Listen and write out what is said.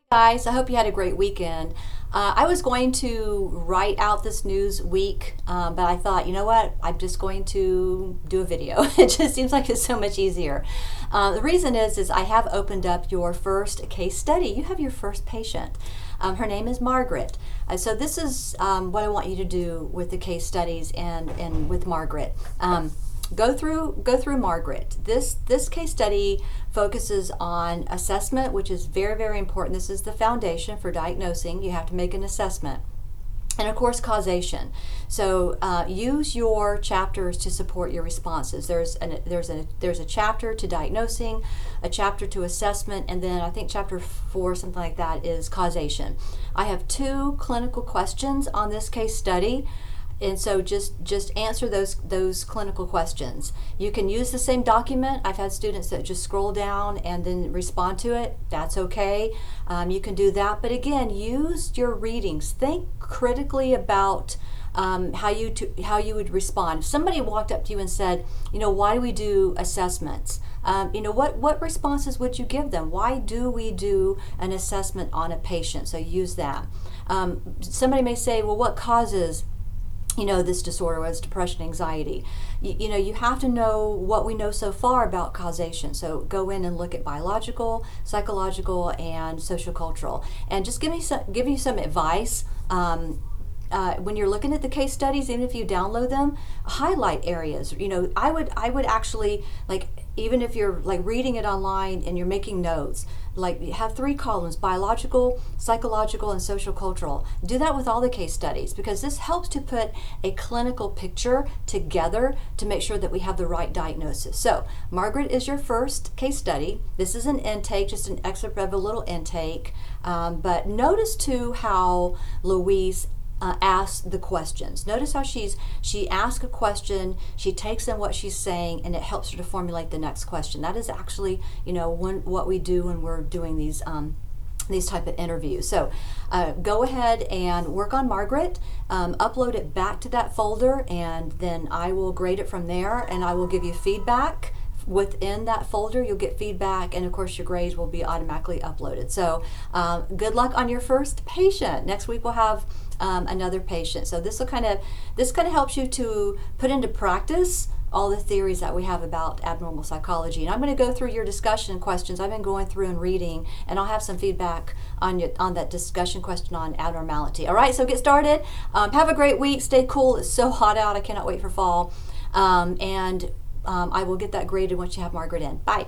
Guys, I hope you had a great weekend. I was going to write out this news week, but I thought, you know what? I'm just going to do a video. It just seems like it's so much easier. The reason is I have opened up your first case study. You have your first patient. Her name is Margaret. So this is what I want you to do with the case studies and with Margaret. Go through Margaret. This case study focuses on assessment, which is very, very important. This is the foundation for diagnosing. You have to make an assessment. And of course, causation. So use your chapters to support your responses. There's a chapter to diagnosing, a chapter to assessment, and then I think chapter 4, something like that, is causation. I have 2 clinical questions on this case study. And so just answer those clinical questions. You can use the same document. I've had students that just scroll down and then respond to it. That's okay. You can do that. But again, use your readings. Think critically about how you would respond. If somebody walked up to you and said, why do we do assessments? What responses would you give them? Why do we do an assessment on a patient? So use that. Somebody may say, well, what causes this disorder was depression, anxiety. You have to know what we know so far about causation. So go in and look at biological, psychological, and sociocultural. And just give you some advice. When you're looking at the case studies, even if you download them, highlight areas. I would actually, even if you're reading it online and you're making notes, have 3 columns: biological, psychological, and social cultural. Do that with all the case studies, because this helps to put a clinical picture together to make sure that we have the right diagnosis. So Margaret is your first case study. This is an intake, just an excerpt of a little intake, but notice too how Louise ask the questions. Notice how she asks a question, she takes in what she's saying, and it helps her to formulate the next question. That is actually, what we do when we're doing these type of interviews. So go ahead and work on Margaret, upload it back to that folder, and then I will grade it from there, and I will give you feedback. Within that folder, you'll get feedback, and of course your grades will be automatically uploaded. So good luck on your first patient. Next week we'll have another patient. So this kind of helps you to put into practice all the theories that we have about abnormal psychology. And I'm going to go through your discussion questions. I've been going through and reading, and I'll have some feedback on that discussion question on abnormality. All right, so get started. Have a great week. Stay cool. It's so hot out. I cannot wait for fall. I will get that graded once you have Margaret in. Bye.